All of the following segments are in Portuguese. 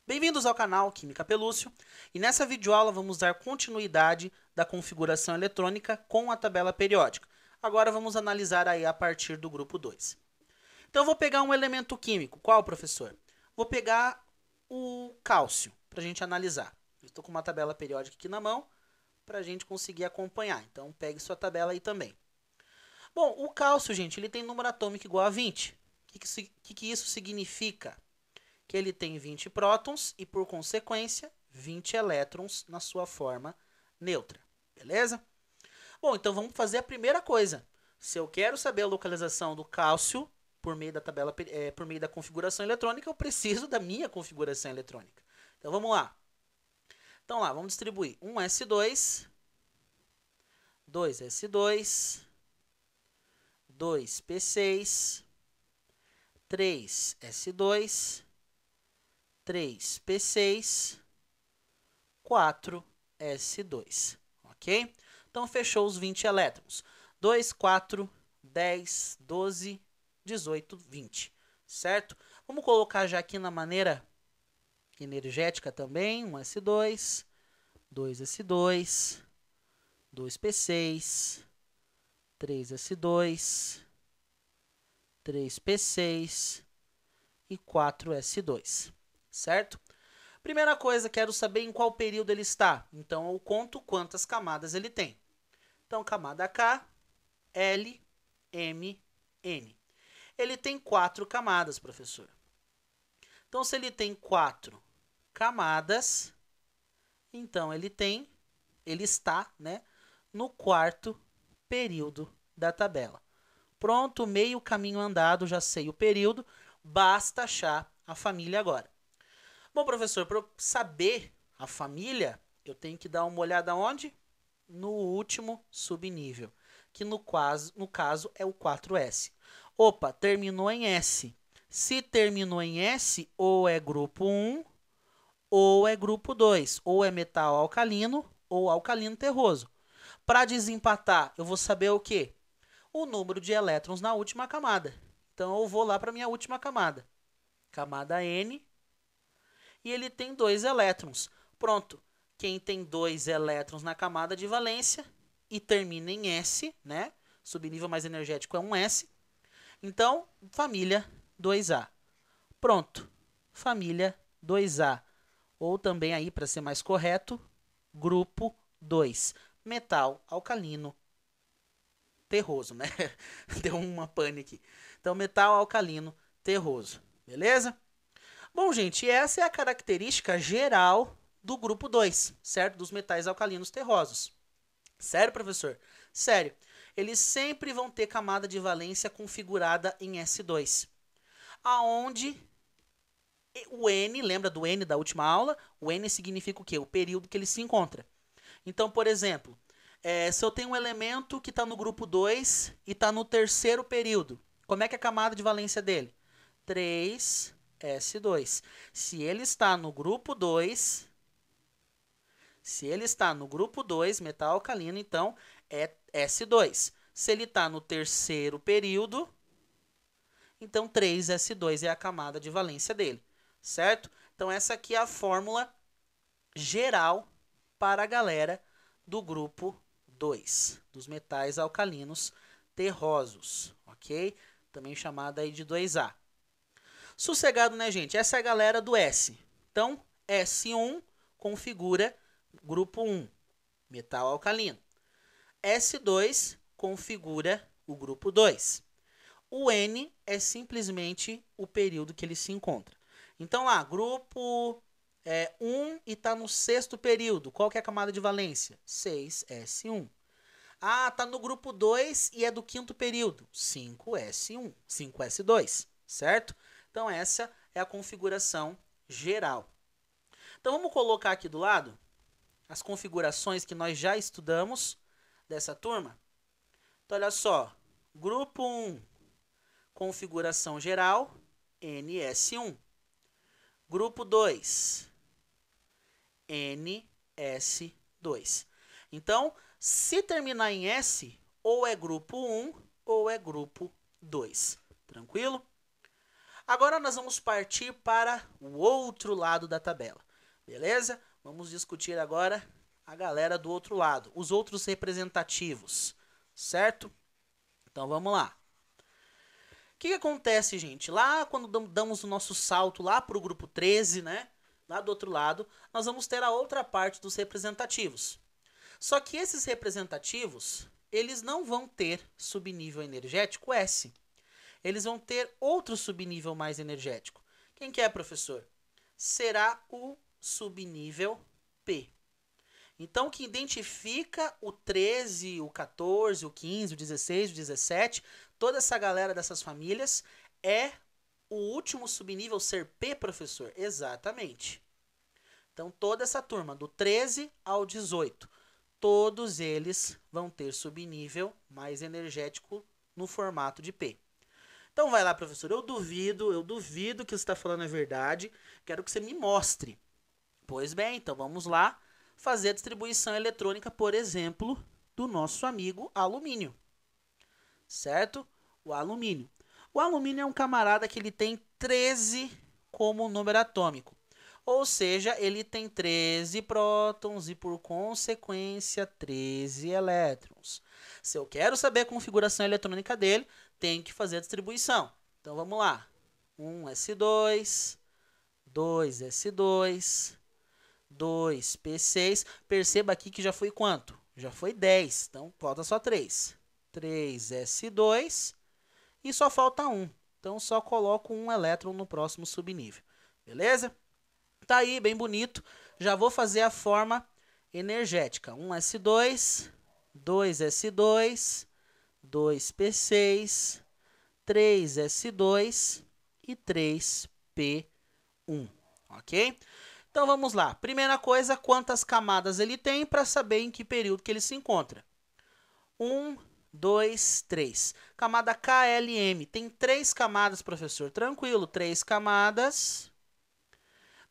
Bem-vindos ao canal Química Pelúcio, e nessa videoaula vamos dar continuidade da configuração eletrônica com a tabela periódica. Agora vamos analisar aí a partir do grupo 2. Então eu vou pegar um elemento químico. Qual, professor? Vou pegar o cálcio para a gente analisar. Estou com uma tabela periódica aqui na mão para a gente conseguir acompanhar. Então pegue sua tabela aí também. Bom, o cálcio, gente, ele tem número atômico igual a 20. O que isso significa? Que ele tem 20 prótons e, por consequência, 20 elétrons na sua forma neutra. Beleza? Bom, então vamos fazer a primeira coisa. Se eu quero saber a localização do cálcio por meio da tabela, por meio da configuração eletrônica, eu preciso da minha configuração eletrônica. Então vamos lá. Então lá, vamos distribuir 1s2, 2s2, 2p6, 3s2, 3p6, 4s2, ok? Então, fechou os 20 elétrons. 2, 4, 10, 12, 18, 20, certo? Vamos colocar já aqui na maneira energética também, 1s2, 2s2, 2p6, 3s2, 3p6 e 4s2. Certo? Primeira coisa, quero saber em qual período ele está. Então, eu conto quantas camadas ele tem. Então, camada K, L, M, N. Ele tem 4 camadas, professor. Então, se ele tem 4 camadas, então ele está, né, no quarto período da tabela. Pronto, meio caminho andado, já sei o período, basta achar a família agora. Bom, professor, para eu saber a família, eu tenho que dar uma olhada onde? No último subnível, que no caso é o 4S. Opa, terminou em S. Se terminou em S, ou é grupo 1, ou é grupo 2, ou é metal alcalino, ou alcalino terroso. Para desempatar, eu vou saber o quê? O número de elétrons na última camada. Então, eu vou lá para a minha última camada. Camada N. E ele tem 2 elétrons. Pronto. Quem tem 2 elétrons na camada de valência e termina em S, né? Subnível mais energético é um S. Então, família 2A. Pronto. Família 2A. Ou também aí, para ser mais correto, grupo 2. Metal alcalino terroso, né? Deu uma pane aqui. Então, metal alcalino terroso. Beleza? Bom, gente, essa é a característica geral do grupo 2, certo? Dos metais alcalinos terrosos. Sério, professor? Sério. Eles sempre vão ter camada de valência configurada em S2. Aonde o N, lembra do N da última aula? O N significa o quê? O período que ele se encontra. Então, por exemplo, se eu tenho um elemento que está no grupo 2 e está no terceiro período, como é que é a camada de valência dele? 3s2. Se ele está no grupo 2, metal alcalino, então é S2. Se ele está no terceiro período, então 3s2 é a camada de valência dele, certo? Então essa aqui é a fórmula geral para a galera do grupo 2, dos metais alcalinos terrosos, ok? Também chamada aí de 2A. Sossegado, né, gente? Essa é a galera do S. Então, S1 configura grupo 1, metal alcalino. S2 configura o grupo 2. O N é simplesmente o período que ele se encontra. Então, lá, grupo 1 e está no sexto período. Qual que é a camada de valência? 6s1. Ah, está no grupo 2 e é do quinto período. 5s1, 5s2, certo? Então, essa é a configuração geral. Então, vamos colocar aqui do lado as configurações que nós já estudamos dessa turma. Então, olha só. Grupo 1, configuração geral, NS1. Grupo 2, NS2. Então, se terminar em S, ou é grupo 1 ou é grupo 2. Tranquilo? Agora nós vamos partir para o outro lado da tabela, beleza? Vamos discutir agora a galera do outro lado, os outros representativos, certo? Então vamos lá. O que acontece, gente? Lá quando damos o nosso salto lá para o grupo 13, né? Lá do outro lado, nós vamos ter a outra parte dos representativos. Só que esses representativos, eles não vão ter subnível energético S. Eles vão ter outro subnível mais energético. Quem que é, professor? Será o subnível P. Então, o que identifica o 13, o 14, o 15, o 16, o 17, toda essa galera dessas famílias é o último subnível ser P, professor? Exatamente. Então, toda essa turma, do 13 ao 18, todos eles vão ter subnível mais energético no formato de P. Então, vai lá, professor. Eu duvido que você está falando a verdade. Quero que você me mostre. Pois bem, então vamos lá fazer a distribuição eletrônica, por exemplo, do nosso amigo alumínio. Certo? O alumínio. O alumínio é um camarada que ele tem 13 como número atômico. Ou seja, ele tem 13 prótons e, por consequência, 13 elétrons. Se eu quero saber a configuração eletrônica dele, tenho que fazer a distribuição. Então, vamos lá. 1s2, 2s2, 2p6. Perceba aqui que já foi quanto? Já foi 10. Então, falta só 3. 3s2 e só falta 1. Então, só coloco um elétron no próximo subnível. Beleza? Tá aí, bem bonito. Já vou fazer a forma energética. 1s2, 2s2, 2p6, 3s2 e 3p1. Ok? Então, vamos lá. Primeira coisa, quantas camadas ele tem para saber em que período que ele se encontra. 1, 2, 3. Camada KLM. Tem 3 camadas, professor. Tranquilo, 3 camadas.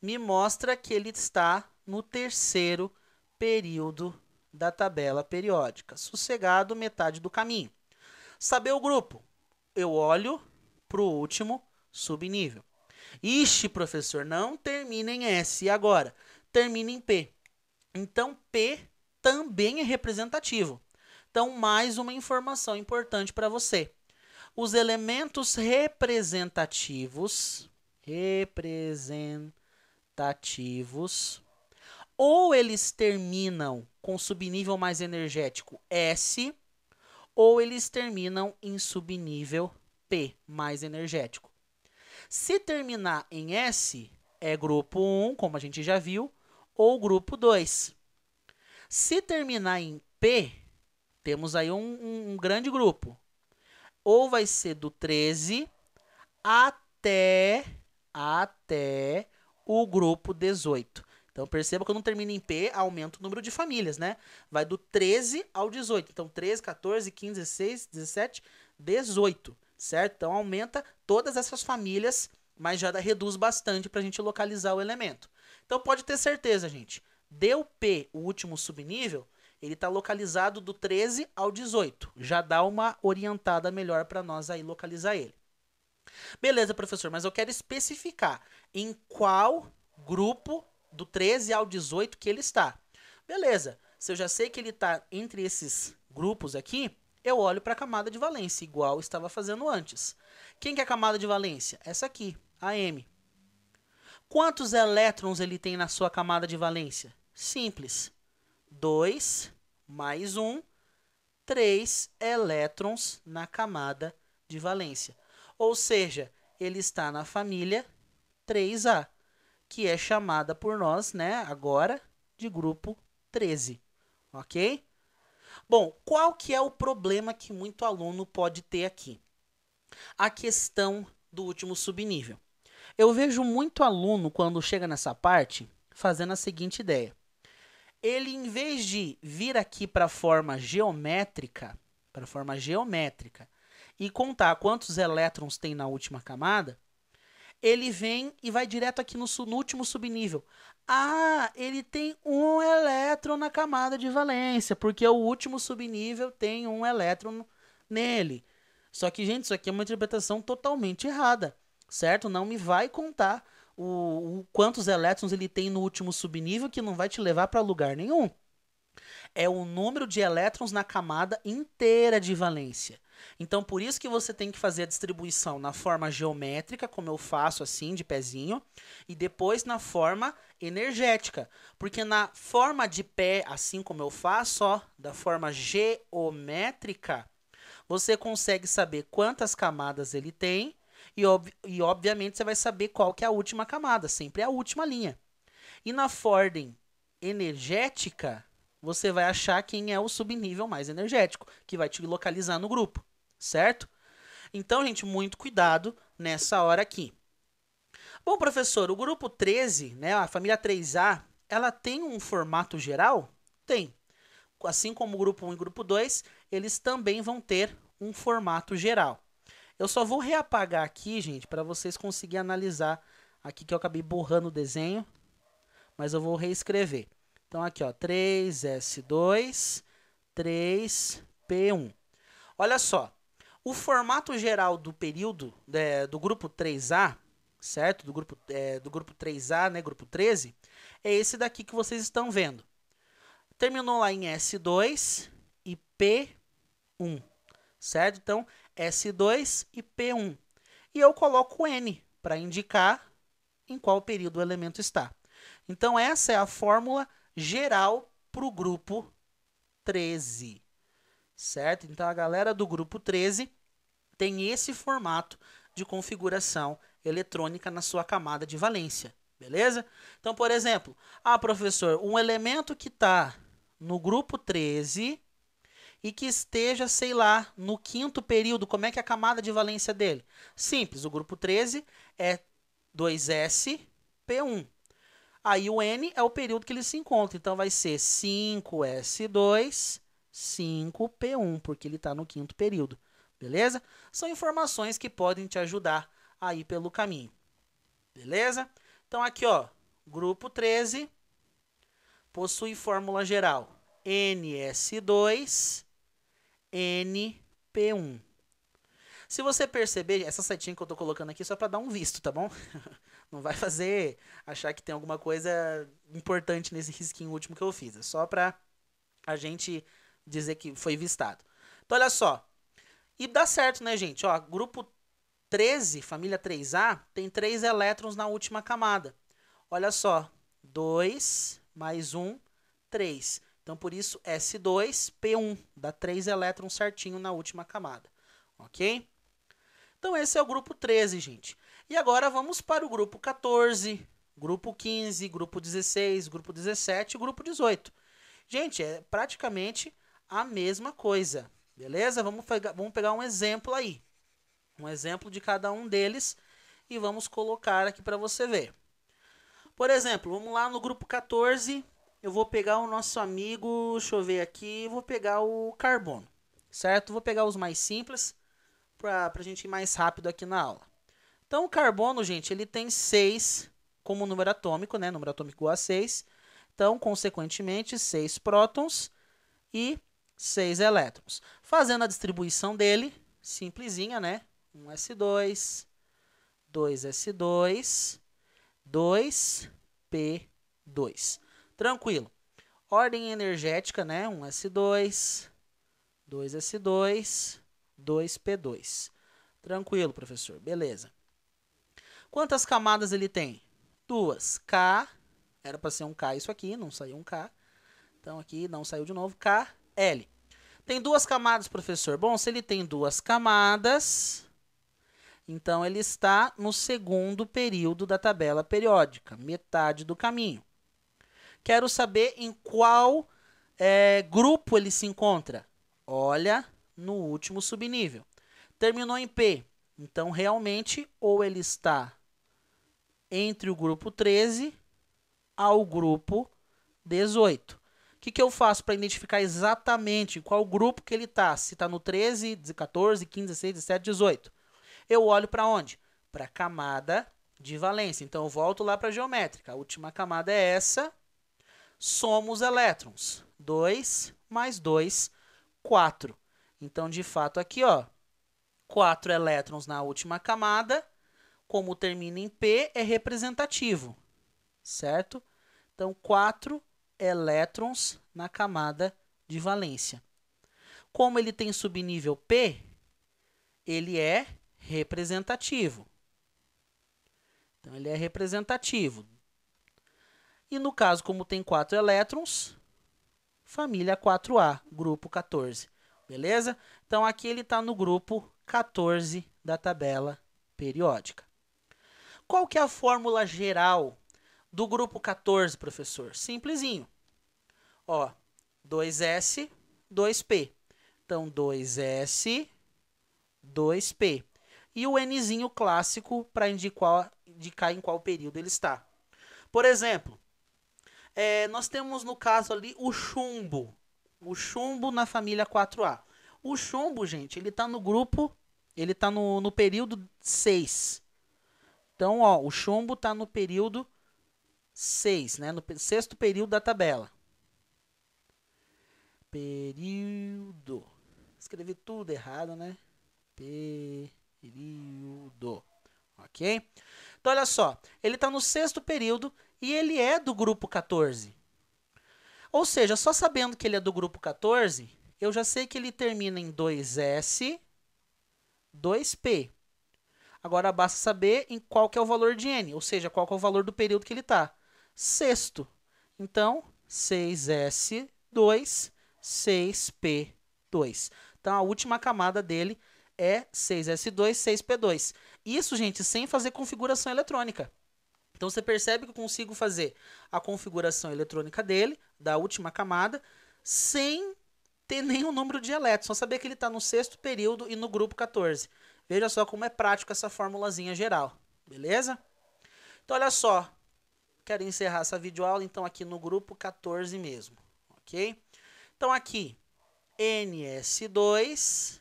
Me mostra que ele está no terceiro período da tabela periódica. Sossegado, metade do caminho. Saber o grupo. Eu olho para o último subnível. Ixi, professor, não termina em S. E agora? Termina em P. Então, P também é representativo. Então, mais uma informação importante para você. Os elementos representativos, ou eles terminam com subnível mais energético S, ou eles terminam em subnível P, mais energético. Se terminar em S, é grupo 1, como a gente já viu, ou grupo 2. Se terminar em P, temos aí um grande grupo. Ou vai ser do 13 até o grupo 18. Então, perceba que quando termina em P, aumenta o número de famílias, né? Vai do 13 ao 18. Então, 13, 14, 15, 16, 17, 18, certo? Então, aumenta todas essas famílias, mas já reduz bastante para a gente localizar o elemento. Então, pode ter certeza, gente. Deu P, o último subnível, ele está localizado do 13 ao 18. Já dá uma orientada melhor para nós aí localizar ele. Beleza, professor, mas eu quero especificar em qual grupo do 13 ao 18 que ele está. Beleza, se eu já sei que ele está entre esses grupos aqui, eu olho para a camada de valência, igual eu estava fazendo antes. Quem que é a camada de valência? Essa aqui, a M. Quantos elétrons ele tem na sua camada de valência? Simples. 2 mais 1, 3 elétrons na camada de valência. Ou seja, ele está na família 3A, que é chamada por nós, né, agora, de grupo 13. Ok? Bom, qual que é o problema que muito aluno pode ter aqui? A questão do último subnível. Eu vejo muito aluno, quando chega nessa parte, fazendo a seguinte ideia. Ele, em vez de vir aqui para a forma geométrica, e contar quantos elétrons tem na última camada, ele vem e vai direto aqui no último subnível. Ah, ele tem um elétron na camada de valência, porque o último subnível tem um elétron nele. Só que, gente, isso aqui é uma interpretação totalmente errada. certo? Não me vai contar o quantos elétrons ele tem no último subnível, que não vai te levar para lugar nenhum. É o número de elétrons na camada inteira de valência. Então, por isso que você tem que fazer a distribuição na forma geométrica, como eu faço assim, de pezinho, e depois na forma energética. Porque na forma de pé, assim como eu faço, ó, da forma geométrica, você consegue saber quantas camadas ele tem e obviamente, você vai saber qual que é a última camada, sempre é a última linha. E na ordem energética, você vai achar quem é o subnível mais energético, que vai te localizar no grupo, certo? Então, gente, muito cuidado nessa hora aqui. Bom, professor, o grupo 13, né, a família 3A, ela tem um formato geral? Tem. Assim como o grupo 1 e o grupo 2, eles também vão ter um formato geral. Eu só vou reapagar aqui, gente, para vocês conseguirem analisar aqui que eu acabei borrando o desenho, mas eu vou reescrever. Então, aqui, ó, 3S2, 3P1. Olha só, o formato geral do período do grupo 3A, certo? Do grupo 3A, né, grupo 13, é esse daqui que vocês estão vendo. Terminou lá em S2 e P1, certo? Então, S2 e P1. E eu coloco N para indicar em qual período o elemento está. Então, essa é a fórmula geral para o grupo 13, certo? Então, a galera do grupo 13 tem esse formato de configuração eletrônica na sua camada de valência, beleza? Então, por exemplo, professor, um elemento que está no grupo 13 e que esteja, sei lá, no quinto período, como é que é a camada de valência dele? Simples, o grupo 13 é 2sP1. Aí o N é o período que ele se encontra, então vai ser 5S2, 5P1, porque ele está no quinto período, beleza? São informações que podem te ajudar aí pelo caminho, beleza? Então aqui, ó, grupo 13 possui fórmula geral NS2, NP1. Se você perceber, essa setinha que eu tô colocando aqui é só para dar um visto, tá bom? Não vai achar que tem alguma coisa importante nesse risquinho último que eu fiz. É só para a gente dizer que foi vistado. Então, olha só. E dá certo, né, gente? Ó, grupo 13, família 3A, tem 3 elétrons na última camada. Olha só. 2 mais 1, 3. Então, por isso, S2P1. Dá 3 elétrons certinho na última camada. Ok? Então, esse é o grupo 13, gente. E agora vamos para o grupo 14, grupo 15, grupo 16, grupo 17 e grupo 18. Gente, é praticamente a mesma coisa, beleza? Vamos pegar um exemplo aí. Um exemplo de cada um deles e vamos colocar aqui para você ver. Por exemplo, vamos lá no grupo 14, eu vou pegar o nosso amigo, deixa eu ver aqui, vou pegar o carbono, certo? Vou pegar os mais simples para a gente ir mais rápido aqui na aula. Então, o carbono, gente, ele tem 6 como número atômico, né? Número atômico igual a 6. Então, consequentemente, 6 prótons e 6 elétrons. Fazendo a distribuição dele, simplesinha, né? 1s2, 2s2, 2p2. Tranquilo. Ordem energética, né? 1s2, 2s2, 2p2. Tranquilo, professor. Beleza. Quantas camadas ele tem? 2. K, era para ser um K isso aqui, não saiu um K. Então aqui não saiu de novo. K, L. Tem 2 camadas, professor. Bom, se ele tem 2 camadas, então ele está no segundo período da tabela periódica, metade do caminho. Quero saber em qual grupo ele se encontra. Olha, no último subnível. Terminou em P. Então, realmente, ou ele está entre o grupo 13 ao grupo 18. O que eu faço para identificar exatamente qual grupo que ele está? Se está no 13, 14, 15, 16, 17, 18. Eu olho para onde? Para a camada de valência. Então, eu volto lá para a geométrica. A última camada é essa. Somo os elétrons. 2 mais 2, 4. Então, de fato, aqui, ó, 4 elétrons na última camada, como termina em P, é representativo, certo? Então, 4 elétrons na camada de valência. Como ele tem subnível P, ele é representativo. Então, ele é representativo. E no caso, como tem 4 elétrons, família 4A, grupo 14. Beleza? Então, aqui ele está no grupo 14 da tabela periódica. Qual que é a fórmula geral do grupo 14, professor? Simplesinho. Ó, 2S, 2P. Então, 2S, 2P. E o Nzinho clássico para indicar em qual período ele está. Por exemplo, nós temos no caso ali o chumbo. O chumbo na família 4A. O chumbo, gente, ele está no grupo, ele está no período 6. Então, ó, o chumbo está no período 6, né? No sexto período da tabela. Período. Escrevi tudo errado, né? Período. Ok? Então, olha só. Ele está no sexto período e ele é do grupo 14. Ou seja, só sabendo que ele é do grupo 14, eu já sei que ele termina em 2S, 2P. Agora, basta saber em qual que é o valor de N, ou seja, qual que é o valor do período que ele está. Sexto. Então, 6S2, 6P2. Então, a última camada dele é 6S2, 6P2. Isso, gente, sem fazer configuração eletrônica. Então, você percebe que eu consigo fazer a configuração eletrônica dele, da última camada, sem ter nenhum número de elétrons. Só saber que ele está no sexto período e no grupo 14. Veja só como é prático essa formulazinha geral. Beleza? Então, olha só. Quero encerrar essa videoaula, então, aqui no grupo 14 mesmo. Ok? Então, aqui, NS2,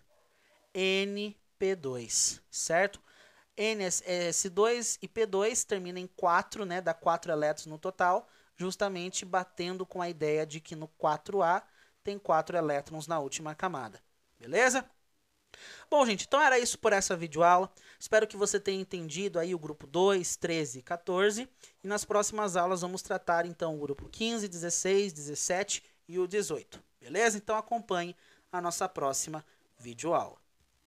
NP2, certo? NS2 e P2 termina em 4, né? Dá 4 elétrons no total, justamente batendo com a ideia de que no 4A tem 4 elétrons na última camada. Beleza? Bom, gente, então era isso por essa videoaula. Espero que você tenha entendido aí o grupo 2, 13 e 14. E nas próximas aulas vamos tratar, então, o grupo 15, 16, 17 e o 18. Beleza? Então acompanhe a nossa próxima videoaula.